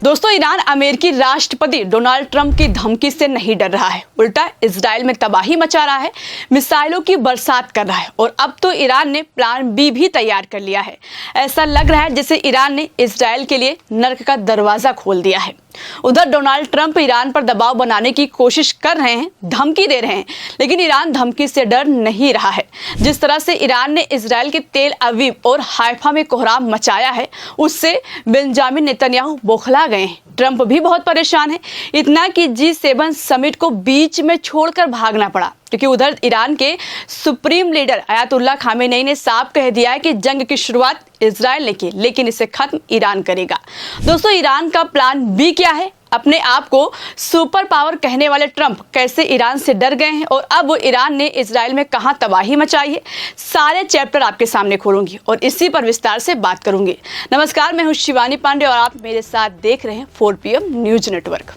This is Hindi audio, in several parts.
दोस्तों, ईरान अमेरिकी राष्ट्रपति डोनाल्ड ट्रंप की धमकी से नहीं डर रहा है, उल्टा इजराइल में तबाही मचा रहा है, मिसाइलों की बरसात कर रहा है और अब तो ईरान ने प्लान बी भी तैयार कर लिया है। ऐसा लग रहा है जैसे ईरान ने इजराइल के लिए नर्क का दरवाजा खोल दिया है। उधर डोनाल्ड ट्रंप ईरान पर दबाव बनाने की कोशिश कर रहे हैं, धमकी दे रहे हैं, लेकिन ईरान धमकी से डर नहीं रहा है। जिस तरह से ईरान ने इजराइल के तेल अवीव और हाइफा में कोहराम मचाया है, उससे बेंजामिन नेतन्याहू बौखला गए हैं। ट्रंप भी बहुत परेशान है, इतना कि G7 समिट को बीच में छोड़कर भागना पड़ा, क्योंकि उधर ईरान के सुप्रीम लीडर अयातुल्लाह खामेनेई ने साफ कह दिया है कि जंग की शुरुआत इजराइल ने की, लेकिन इसे खत्म ईरान करेगा। दोस्तों, ईरान का प्लान बी क्या है? अपने आप को सुपर पावर कहने वाले ट्रंप कैसे ईरान से डर गए हैं और अब ईरान ने इजराइल में कहां तबाही मचाई है, सारे चैप्टर आपके सामने खोलूंगी और इसी पर विस्तार से बात करूंगी। नमस्कार, मैं हूं शिवानी पांडे और आप मेरे साथ देख रहे हैं 4 PM न्यूज नेटवर्क।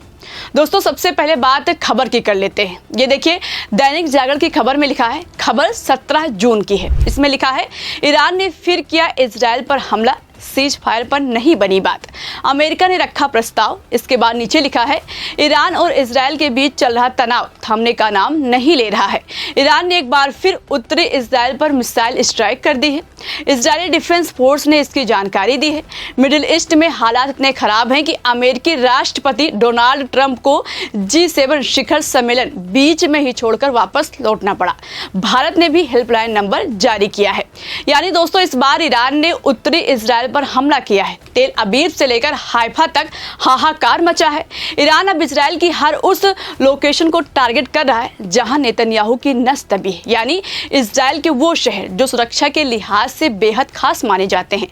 दोस्तों, सबसे पहले बात खबर की कर लेते हैं। ये देखिए, दैनिक जागरण की खबर में लिखा है, खबर 17 जून की है। इसमें लिखा है, ईरान ने फिर किया इजराइल पर हमला, सीज फायर पर नहीं बनी बात, अमेरिका ने रखा प्रस्ताव। इसके बाद नीचे लिखा है, ईरान और इजराइल के बीच चल रहा तनाव थमने का नाम नहीं ले रहा है। ईरान ने एक बार फिर उत्तरी इजराइल पर मिसाइल स्ट्राइक कर दी है। इजरायली डिफेंस फोर्स ने इसकी जानकारी दी है। मिडिल ईस्ट में हालात इतने खराब हैं कि अमेरिकी राष्ट्रपति डोनाल्ड ट्रंप को G7 शिखर सम्मेलन बीच में ही छोड़कर वापस लौटना पड़ा। भारत ने भी हेल्पलाइन नंबर जारी किया है। यानी दोस्तों, इस बार ईरान ने उत्तरी इजराइल पर हमला किया है। तेल अबीब से लेकर हाइफा तक हाहाकार मचा है। ईरान अब इजराइल की हर उस लोकेशन को टारगेट कर रहा है जहां नेतन्याहू की नस दबी है, यानी इजराइल के वो शहर जो सुरक्षा के लिहाज से बेहद खास माने जाते हैं।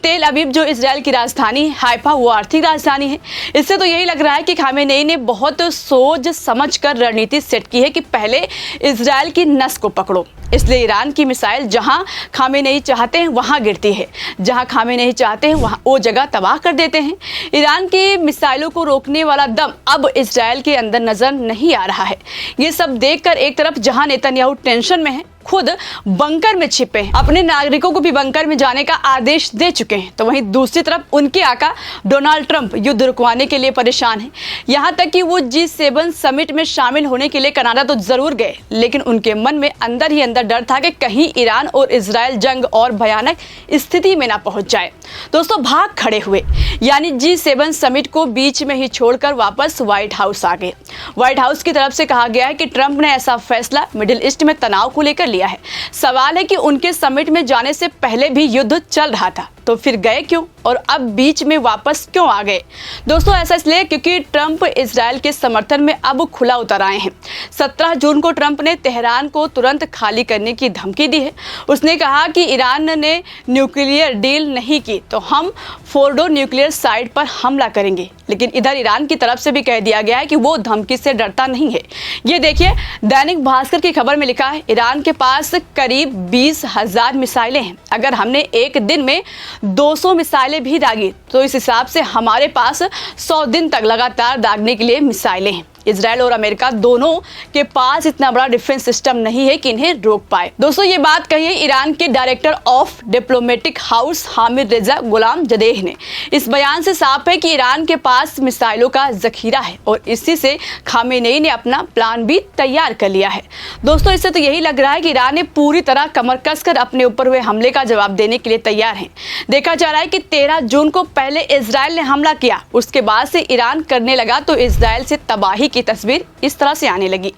तेल अबीब जो इजराइल की राजधानी है, हाइफा वो आर्थिक राजधानी है। इससे तो यही लग रहा है कि खामेनेई ने बहुत सोच समझकर रणनीति सेट की है कि पहले इजराइल की नस को पकड़ो। इसलिए ईरान की मिसाइल जहां खामेनेई चाहते हैं वहां गिरती है, जहां खामेनेई चाहते हैं वहां वो जगह तबाह कर देते हैं। ईरान की मिसाइलों को रोकने वाला दम अब इजराइल के अंदर नजर नहीं आ रहा है। ये सब देखकर एक तरफ जहां नेतन्याहू टेंशन में है, खुद बंकर में छिपे हैं, अपने नागरिकों को भी बंकर में जाने का आदेश दे चुके हैं, तो वहीं दूसरी तरफ उनके आका डोनाल्ड ट्रंप युद्ध रुकवाने के लिए परेशान हैं। यहां तक कि वो G7 समिट में शामिल होने के लिए कनाडा तो जरूर गए, लेकिन उनके मन में अंदर ही अंदर डर था कि कहीं ईरान और इजराइल जंग और भयानक स्थिति में ना पहुंच जाए। दोस्तों, भाग खड़े हुए, यानी G7 समिट को बीच में ही छोड़कर वापस व्हाइट हाउस आ गए। व्हाइट हाउस की तरफ से कहा गया है कि ट्रंप ने ऐसा फैसला मिडिल ईस्ट में तनाव को लेकर लिया है। सवाल है कि उनके समिट में जाने से पहले भी युद्ध चल रहा था, तो फिर गए क्यों और अब बीच में वापस क्यों आ गए? दोस्तों, ऐसा इसलिए क्योंकि ट्रंप इजराइल के समर्थन में अब खुला उतर आए हैं। 17 जून को ट्रंप ने तेहरान को तुरंत खाली करने की धमकी दी है। उसने कहा कि ईरान ने न्यूक्लियर डील नहीं की तो हम फोर्डो न्यूक्लियर साइट पर हमला करेंगे, लेकिन इधर ईरान की तरफ से भी कह दिया गया है कि वो धमकी से डरता नहीं है। ये देखिए, दैनिक भास्कर की खबर में लिखा है, ईरान के पास करीब 20,000 मिसाइलें हैं। अगर हमने एक दिन में 200 मिसाइलें भी दागी तो इस हिसाब से हमारे पास 100 दिन तक लगातार दागने के लिए मिसाइलें हैं। इजराइल और अमेरिका दोनों के पास इतना बड़ा डिफेंस सिस्टम नहीं है कि इन्हें रोक पाए। दोस्तों, ये बात कही है ईरान के director of diplomatic house Hamid रेजा गुलाम जदेह ने। इस बयान से साफ है कि ईरान के पास मिसाइलों का जखीरा है और इसी से खामेनेई ने अपना प्लान भी तैयार कर लिया है। दोस्तों, इससे तो यही लग रहा है कि ईरान ने पूरी तरह कमर कसकर अपने ऊपर हुए हमले का जवाब देने के लिए तैयार है। देखा जा रहा है कि 13 जून को पहले इजराइल ने हमला किया, उसके बाद से ईरान करने लगा तो इजराइल से तबाही की तस्वीर इस तरह से आने लगी।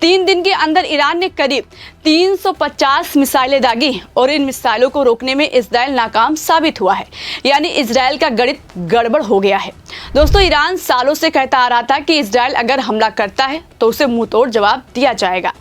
3 दिन के अंदर ईरान ने करीब 350 मिसाइलें दागी और इन मिसाइलों को रोकने में इजराइल नाकाम साबित हुआ है, यानी इजराइल का गणित गड़बड़ हो गया है। दोस्तों, ईरान सालों से कहता आ रहा था कि इजराइल अगर हमला करता है तो उसे मुंहतोड़ जवाब दिया जाएगा,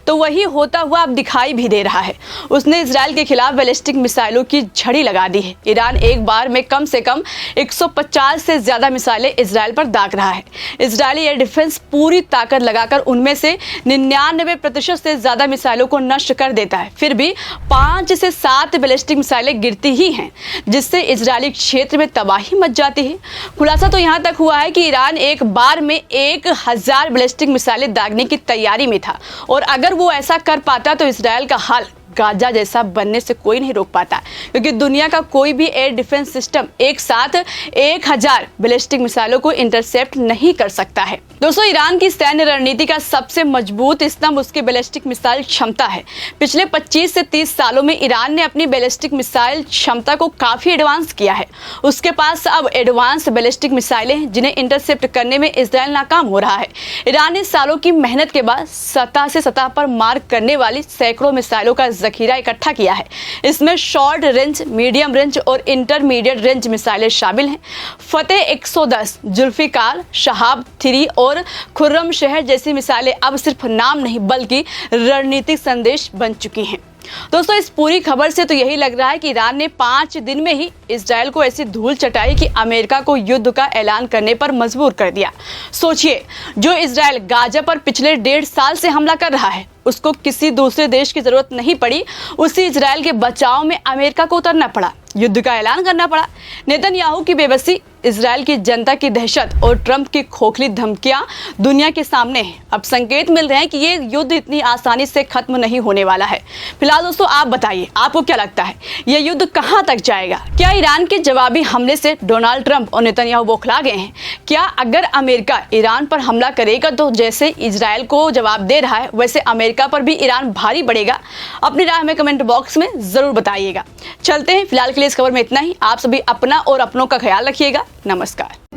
तो वही होता हुआ अब दिखाई भी दे रहा है। उसने इजराइल के खिलाफ बैलिस्टिक मिसाइलों की झड़ी लगा दी है। ईरान एक बार में कम से कम 150 से ज्यादा मिसाइलें इजराइल पर दाग रहा है। इजरायली एयर डिफेंस पूरी ताकत लगाकर उनमें से 99% से ज्यादा मिसाइलों को नष्ट कर देता है। फिर भी 5 से 7 बैलिस्टिक मिसाइलें गिरती ही हैं, जिससे इजरायली क्षेत्र में तबाही मच जाती है। खुलासा तो यहाँ तक हुआ है कि ईरान एक बार में 1000 बैलिस्टिक मिसाइलें दागने की तैयारी में था और अगर वो ऐसा कर पाता तो इजराइल का हाल गाजा जैसा बनने से कोई नहीं रोक पाता, क्योंकि दुनिया का कोई भी एयर डिफेंस सिस्टम एक साथ 1000 बैलिस्टिक मिसाइलों को इंटरसेप्ट नहीं कर सकता है। दोस्तों, ईरान की सैन्य रणनीति का सबसे मजबूत स्तंभ उसकी बैलिस्टिक मिसाइल क्षमता है। पिछले 25 से 30 सालों में ईरान ने अपनी बैलिस्टिक मिसाइल क्षमता को काफी एडवांस किया है। उसके पास अब एडवांस बैलिस्टिक मिसाइलें हैं जिन्हें इंटरसेप्ट करने में इजराइल नाकाम हो रहा है। ईरान ने सालों की मेहनत के बाद सतह से सतह पर मार करने वाली सैकड़ों मिसाइलों का जखीरा इकट्ठा किया है। इसमें शॉर्ट रेंज, मीडियम रेंज और इंटरमीडिएट रेंज मिसाइलें शामिल हैं। फतेह 110, जुल्फिकार, शहाब 3 और खुर्रम शहर जैसी मिसाइलें अब सिर्फ नाम नहीं बल्कि रणनीतिक संदेश बन चुकी हैं। दोस्तों, इस पूरी खबर से तो यही लग रहा है कि ईरान ने 5 दिन में ही इजराइल को ऐसी धूल चटाई कि अमेरिका को युद्ध का ऐलान करने पर मजबूर कर दिया। सोचिए, जो इजराइल गाजा पर पिछले 1.5 साल से हमला कर रहा है, उसको किसी दूसरे देश की जरूरत नहीं पड़ी। उसी इजराइल के बचाव में अमेरिका को उतरना पड़ा, युद्ध का ऐलान करना पड़ा। नेतन्याहू की बेबसी, इजराइल की जनता की दहशत और ट्रंप की खोखली धमकियां दुनिया के सामने हैं। अब संकेत मिल रहे हैं कि ये युद्ध इतनी आसानी से खत्म नहीं होने वाला है। फिलहाल दोस्तों, आप बताइए, आपको क्या लगता है, ये युद्ध कहां तक जाएगा? क्या ईरान के जवाबी हमले से डोनाल्ड ट्रंप और नेतन्याहू बौखला गए हैं? क्या अगर अमेरिका ईरान पर हमला करेगा तो जैसे इजराइल को जवाब दे रहा है वैसे अमेरिका पर भी ईरान भारी पड़ेगा? अपनी राय हमें कमेंट बॉक्स में जरूर बताइएगा। चलते हैं, फिलहाल के लिए इस खबर में इतना ही। आप सभी अपना और अपनों का ख्याल रखिएगा। नमस्कार।